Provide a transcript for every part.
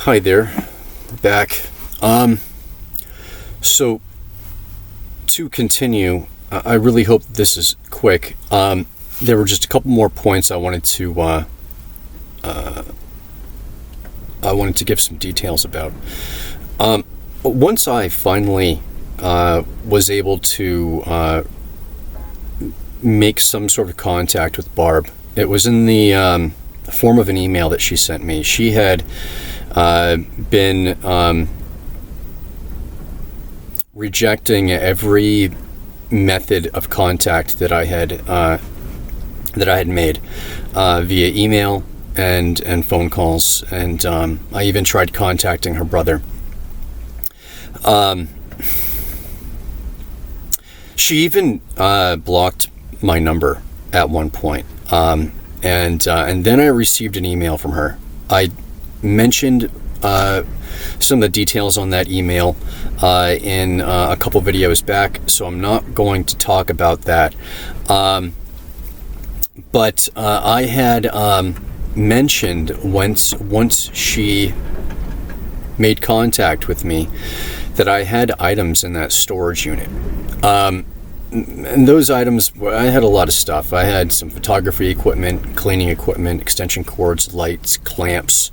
Hi there, back. So to continue, I really hope this is quick. There were just a couple more points I wanted to give some details about. Once I finally was able to make some sort of contact with Barb, it was in the form of an email that she sent me. She had been rejecting every method of contact that I had made via email and phone calls, and I even tried contacting her brother. She even blocked my number at one point, and then I received an email from her. I mentioned some of the details on that email in a couple videos back, so I'm not going to talk about that. But I had mentioned once she made contact with me that I had items in that storage unit. And those items, I had a lot of stuff. I had some photography equipment, cleaning equipment, extension cords, lights, clamps,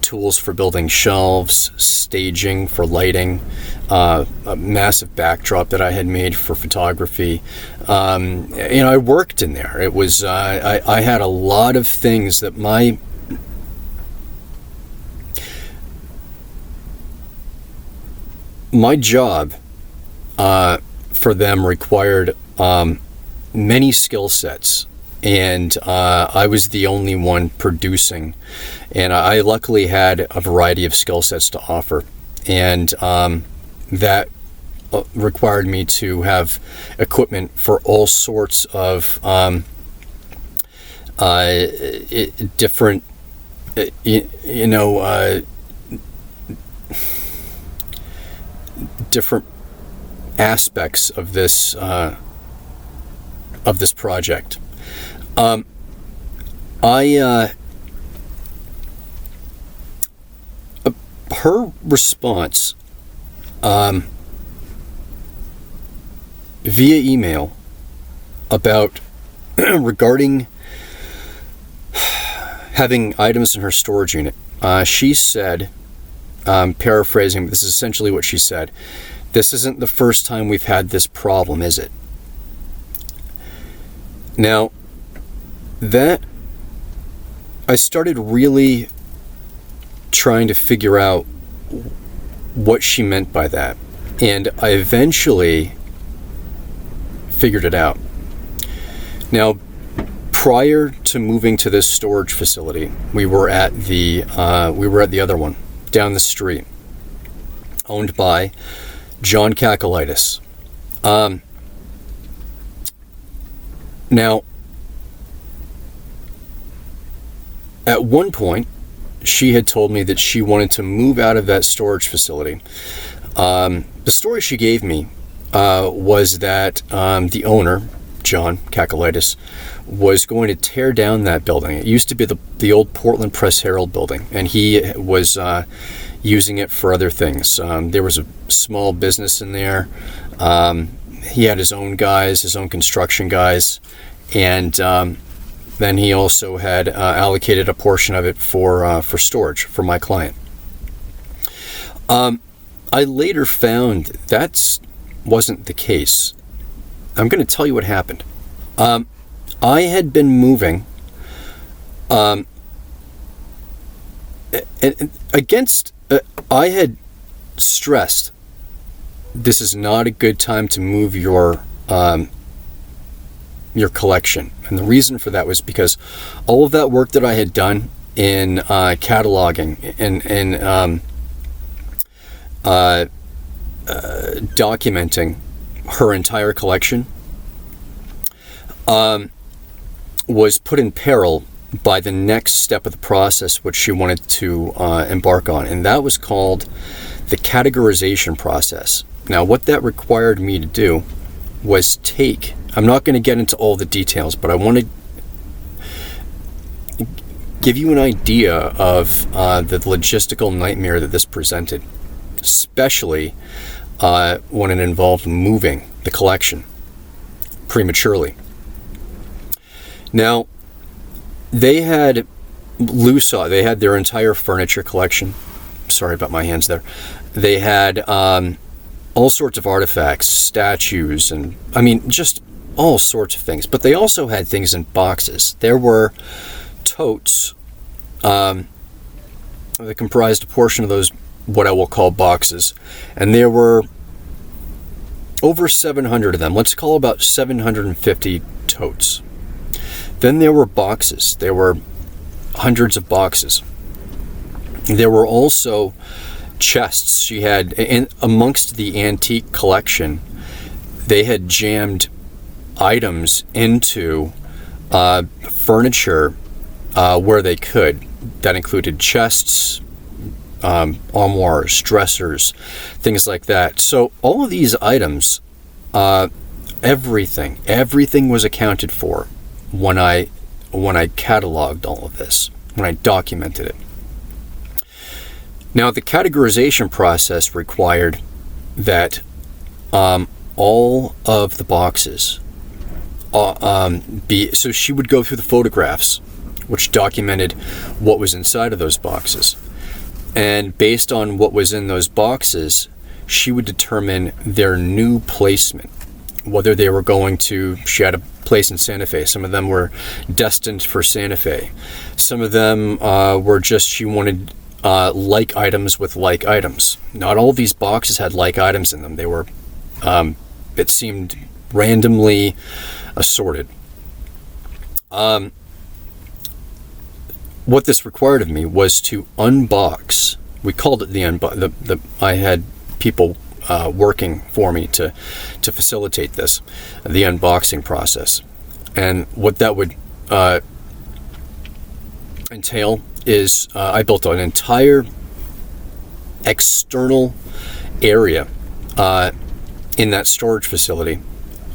tools for building shelves, staging for lighting, a massive backdrop that I had made for photography. I worked in there. It was I had a lot of things that my job for them required many skill sets, and I was the only one producing, and I luckily had a variety of skill sets to offer, and that required me to have equipment for all sorts of different different aspects of this project. Her response via email about regarding having items in her storage unit, she said, paraphrasing, but this is essentially what she said: "This isn't the first time we've had this problem, is it?" Now, that I started really trying to figure out what she meant by that, and I eventually figured it out. Now, prior to moving to this storage facility, we were at the other one down the street, owned by John Cacoulidis. Now, at one point, she had told me that she wanted to move out of that storage facility. The story she gave me was that the owner, John Cacoulidis, was going to tear down that building. It used to be the old Portland Press Herald building, and he was using it for other things. There was a small business in there. He had his own guys, his own construction guys, and then he also had allocated a portion of it for storage for my client. I later found that wasn't the case. I'm going to tell you what happened. I had been moving I had stressed, this is not a good time to move your collection. And the reason for that was because all of that work that I had done in cataloging and documenting her entire collection was put in peril by the next step of the process which she wanted to embark on, and that was called the categorization process. Now, what that required me to do was I'm not going to get into all the details, but I want to give you an idea of the logistical nightmare that this presented, especially when it involved moving the collection prematurely. Now, they had their entire furniture collection. Sorry about my hands there. They had all sorts of artifacts, statues, and just all sorts of things. But they also had things in boxes. There were totes that comprised a portion of those, what I will call boxes. And there were over 700 of them. Let's call about 750 totes. Then there were boxes. There were hundreds of boxes. There were also chests. She had, amongst the antique collection, they had jammed items into furniture where they could. That included chests, armoires, dressers, things like that. So all of these items, everything was accounted for when I cataloged all of this, when I documented it. Now, the categorization process required that all of the boxes so she would go through the photographs, which documented what was inside of those boxes. And based on what was in those boxes, she would determine their new placement, whether they were going to, she had a place in Santa Fe. Some of them were destined for Santa Fe. Some of them were just, she wanted like items with like items. Not all of these boxes had like items in them. They were, it seemed, randomly assorted. What this required of me was to unbox. We called it I had people working for me to facilitate this, the unboxing process. And what that would entail is I built an entire external area in that storage facility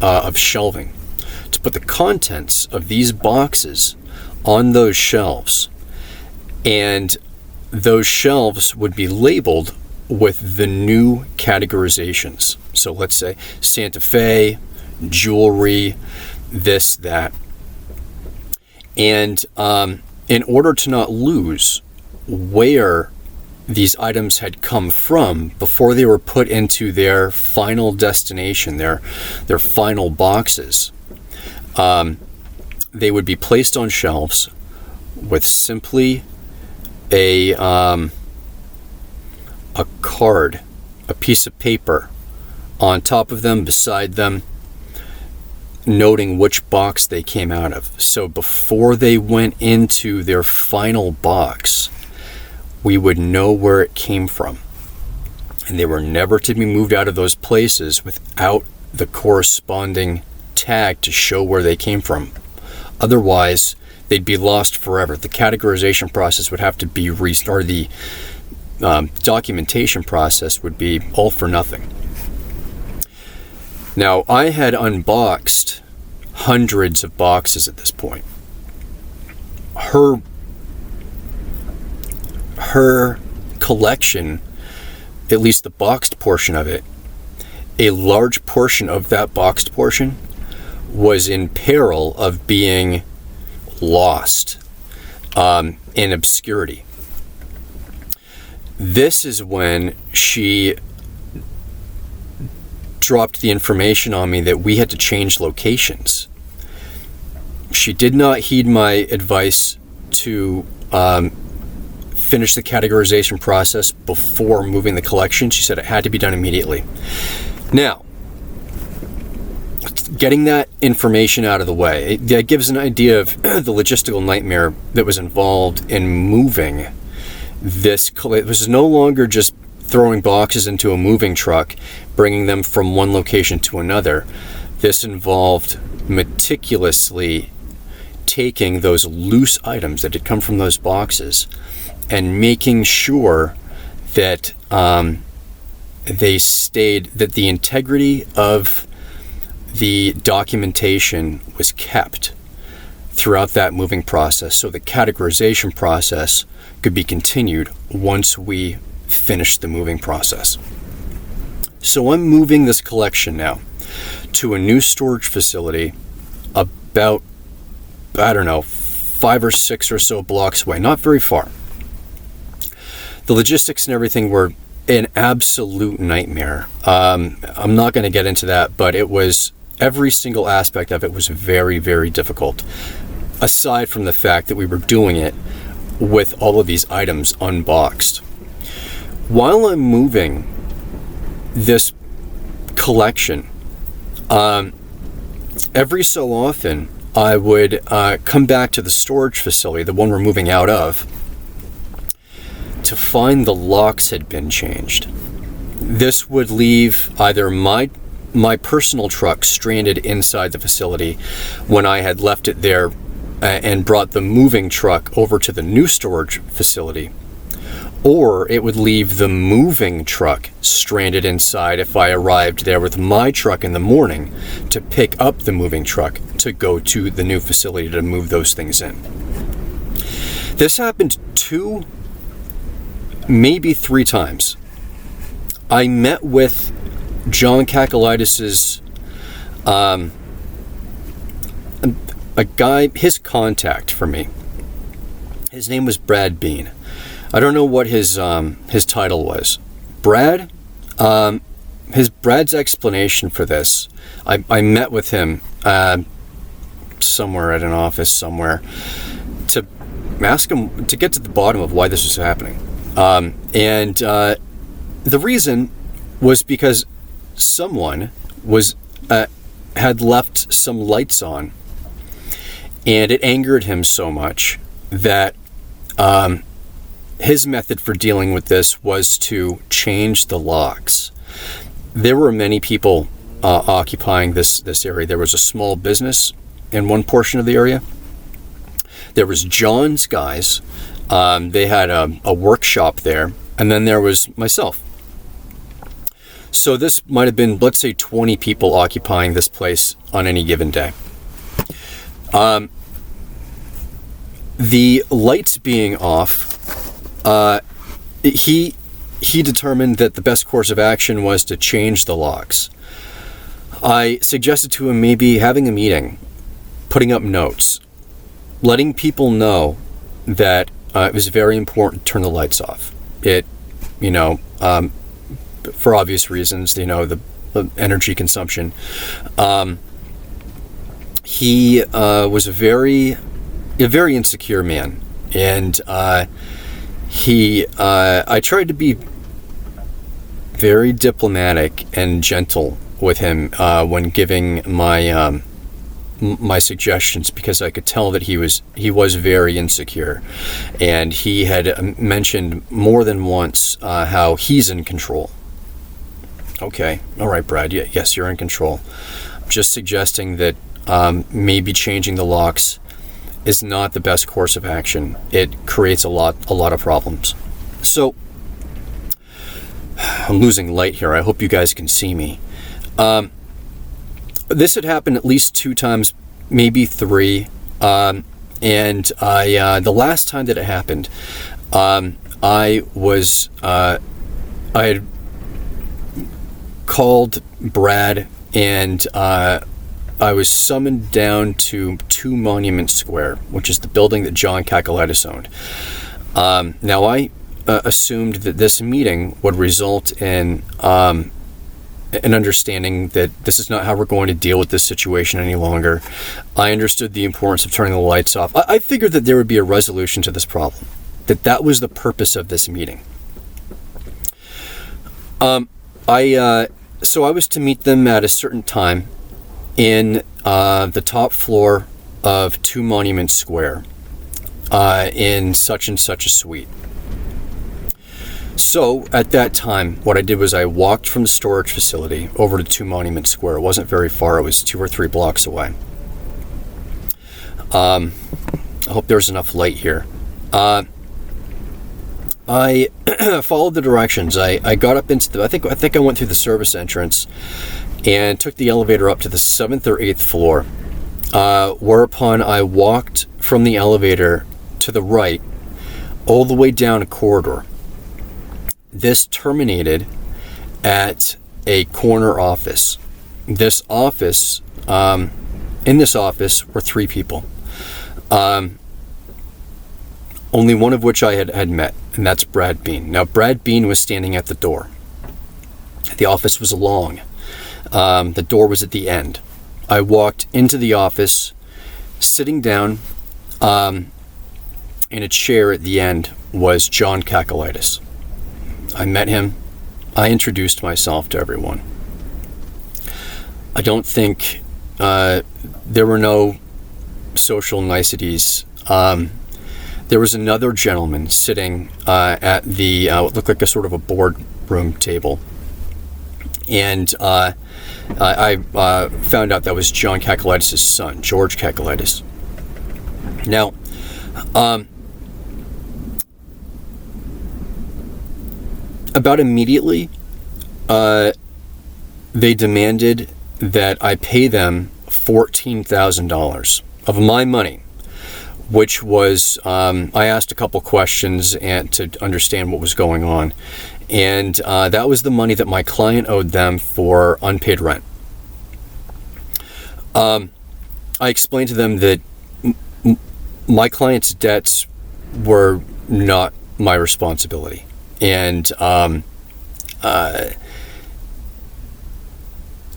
of shelving to put the contents of these boxes on those shelves. And those shelves would be labeled with the new categorizations. So let's say Santa Fe, jewelry, this, that. And in order to not lose where these items had come from before they were put into their final destination, their final boxes, they would be placed on shelves with simply a card, a piece of paper on top of them, beside them, noting which box they came out of. So before they went into their final box, we would know where it came from. And they were never to be moved out of those places without the corresponding tag to show where they came from. Otherwise, they'd be lost forever. The categorization process would have to be restarted. The documentation process would be all for nothing. Now, I had unboxed hundreds of boxes at this point. Her collection, at least the boxed portion of it, a large portion of that boxed portion was in peril of being lost in obscurity. This is when she dropped the information on me that we had to change locations. She did not heed my advice to finish the categorization process before moving the collection. She said it had to be done immediately. Now, getting that information out of the way, it gives an idea of the logistical nightmare that was involved in moving this. It was no longer just throwing boxes into a moving truck, bringing them from one location to another. This involved meticulously taking those loose items that had come from those boxes and making sure that they stayed, that the integrity of the documentation was kept throughout that moving process, so the categorization process could be continued once we finish the moving process. So I'm moving this collection now to a new storage facility about, 5 or 6 or so blocks away, not very far. The logistics and everything were an absolute nightmare. I'm not going to get into that, but it was, every single aspect of it was very, very difficult, aside from the fact that we were doing it with all of these items unboxed. While I'm moving this collection, every so often I would come back to the storage facility, the one we're moving out of, to find the locks had been changed. This would leave either my personal truck stranded inside the facility when I had left it there and brought the moving truck over to the new storage facility, or it would leave the moving truck stranded inside if I arrived there with my truck in the morning to pick up the moving truck to go to the new facility to move those things in. This happened 2, maybe 3 times. I met with John Cacoulidis' a guy, his contact for me. His name was Brad Bean. I don't know what his title was. Brad's explanation for this, I met with him somewhere at an office somewhere to ask him to get to the bottom of why this was happening. And the reason was because someone had left some lights on, and it angered him so much that his method for dealing with this was to change the locks. There were many people occupying this area. There was a small business in one portion of the area. There was John's guys. They had a workshop there, and then there was myself. So this might have been, let's say, 20 people occupying this place on any given day. The lights being off, he determined that the best course of action was to change the locks. I suggested to him maybe having a meeting, putting up notes, letting people know that it was very important to turn the lights off. It, for obvious reasons, the energy consumption. He was a very insecure man, and I tried to be very diplomatic and gentle with him when giving my suggestions, because I could tell that he was very insecure, and he had mentioned more than once how he's in control. Okay, all right, Brad. Yes, you're in control. I'm just suggesting that maybe changing the locks is not the best course of action. It creates a lot of problems. So I'm losing light here. I hope you guys can see me. This had happened at least 2 times, maybe 3. And the last time that it happened, I had called Brad, and I was summoned down to 2 Monument Square, which is the building that John Cacoulidis owned. Now, I assumed that this meeting would result in an understanding that this is not how we're going to deal with this situation any longer. I understood the importance of turning the lights off. I figured that there would be a resolution to this problem, that was the purpose of this meeting. So I was to meet them at a certain time in the top floor of 2 Monument Square in such and such a suite. So at that time, what I did was I walked from the storage facility over to 2 Monument Square. It wasn't very far. It was 2 or 3 blocks away. I hope there's enough light here. I followed the directions. I got up into I think I went through the service entrance and took the elevator up to the 7th or 8th floor. whereupon I walked from the elevator to the right all the way down a corridor. This terminated at a corner office. In this office were 3 people. Only one of which I had met, and that's Brad Bean. Now, Brad Bean was standing at the door. The office was long. The door was at the end. I walked into the office, sitting down in a chair at the end was John Cacoulidis. I met him. I introduced myself to everyone. I don't think there were no social niceties. There was another gentleman sitting at the what looked like a sort of a boardroom table, and I found out that was John Cacoulidis' son, George Cacoulidis. Now, about immediately, they demanded that I pay them $14,000 of my money, which was, I asked a couple questions and to understand what was going on. And that was the money that my client owed them for unpaid rent. I explained to them that my client's debts were not my responsibility. And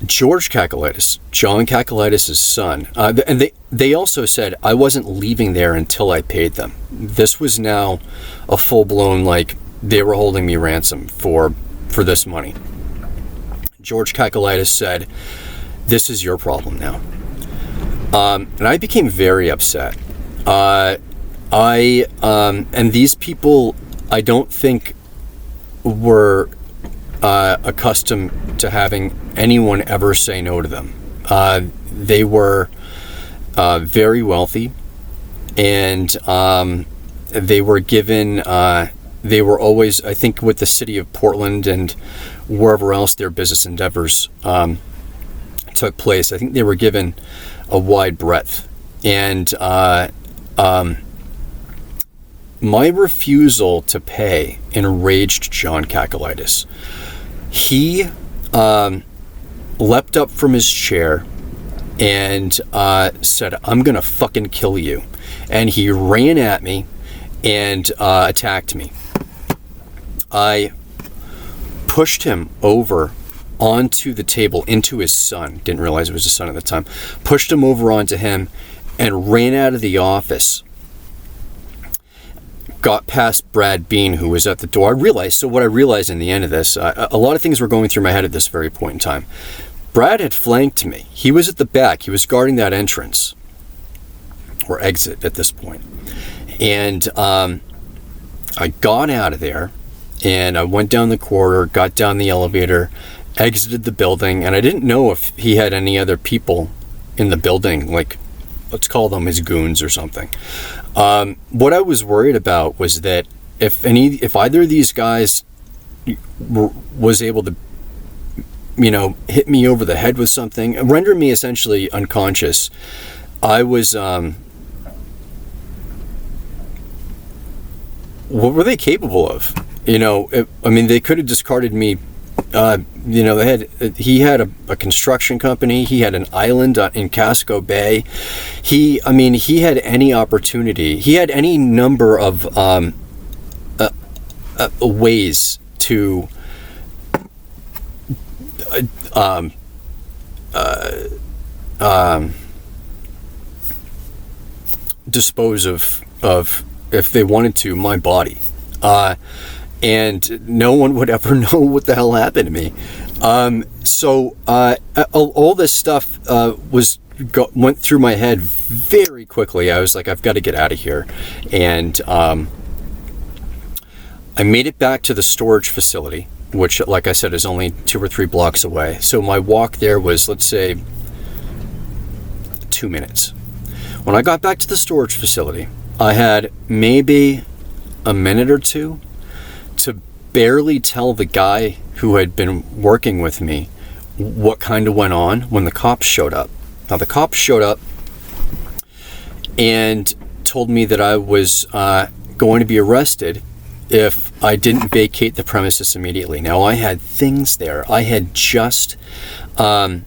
George Cacoulidis, John Cacoulidis' son, and they also said I wasn't leaving there until I paid them. This was now a full-blown, like, they were holding me ransom for this money. George Cacoulidis said, "This is your problem now." And I became very upset. And these people, I don't think, were accustomed to having anyone ever say no to them. They were very wealthy, and they were given, they were always, I think, with the city of Portland and wherever else their business endeavors took place, I think they were given a wide breadth. And my refusal to pay enraged John Cacoulidis. He leapt up from his chair and said, "I'm gonna fucking kill you." And he ran at me and attacked me. I pushed him over onto the table, into his son. Didn't realize it was his son at the time. Pushed him over onto him and ran out of the office. Got past Brad Bean, who was at the door. What I realized in the end of this, a lot of things were going through my head at this very point in time. Brad had flanked me. He was at the back. He was guarding that entrance or exit at this point. And I got out of there and I went down the corridor, got down the elevator, exited the building, and I didn't know if he had any other people in the building, like, let's call them his goons or something. What I was worried about was that if either of these guys was able to, hit me over the head with something, render me essentially unconscious, I was, what were they capable of? They could have discarded me. He had a construction company. He had an island in Casco Bay. He had any opportunity. He had any number of ways to dispose of, if they wanted to, my body. And no one would ever know what the hell happened to me. So all this stuff went through my head very quickly. I was like, I've got to get out of here. And I made it back to the storage facility, which, like I said, is only 2 or 3 blocks away. So my walk there was, let's say, 2 minutes. When I got back to the storage facility, I had maybe a minute or two to barely tell the guy who had been working with me what kind of went on when the cops showed up. Now, the cops showed up and told me that I was going to be arrested if I didn't vacate the premises immediately. Now, I had things there. I had just, it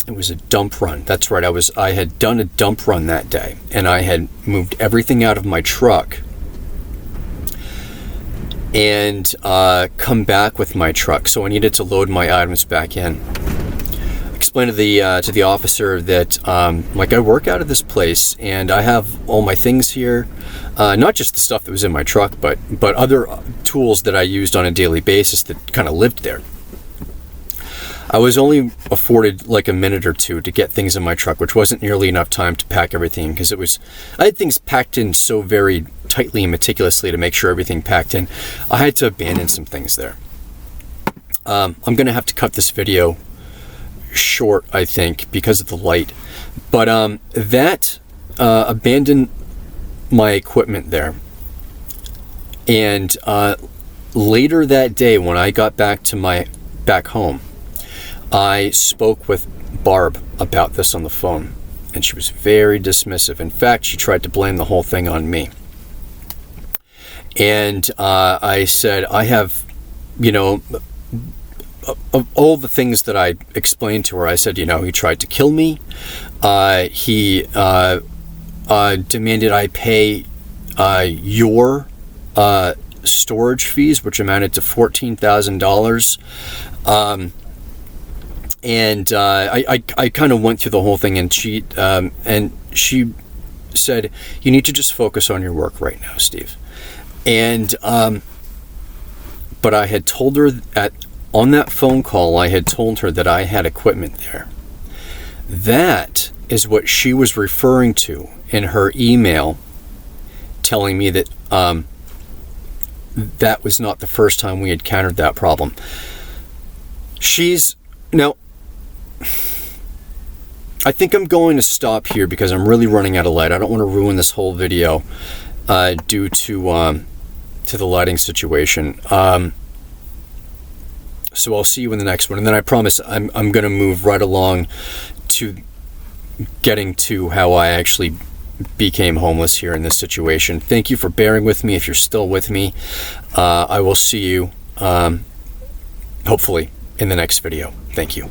was a dump run. That's right. I had done a dump run that day, and I had moved everything out of my truck and come back with my truck. So I needed to load my items back in. Explained to the officer that like, I work out of this place and I have all my things here, not just the stuff that was in my truck, but other tools that I used on a daily basis that kind of lived there. I was only afforded like a minute or two to get things in my truck, which wasn't nearly enough time to pack everything, because I had things packed in so very tightly and meticulously to make sure everything packed in. I had to abandon some things there. I'm going to have to cut this video short, I think, because of the light, but that abandoned my equipment there. And later that day, when I got back home, I spoke with Barb about this on the phone, and she was very dismissive. In fact, she tried to blame the whole thing on me. And I said, I have, of all the things that I explained to her, I said, he tried to kill me. He demanded I pay your storage fees, which amounted to $14,000. And I kind of went through the whole thing, and she said, you need to just focus on your work right now, Steve. And but I had told her on that phone call, I had told her that I had equipment there. That is what she was referring to in her email, telling me that that was not the first time we had encountered that problem. Now, I think I'm going to stop here because I'm really running out of light. I don't want to ruin this whole video due to the lighting situation. So I'll see you in the next one, and then I promise I'm going to move right along to getting to how I actually became homeless here in this situation. Thank you for bearing with me. If you're still with me, I will see you hopefully in the next video. Thank you.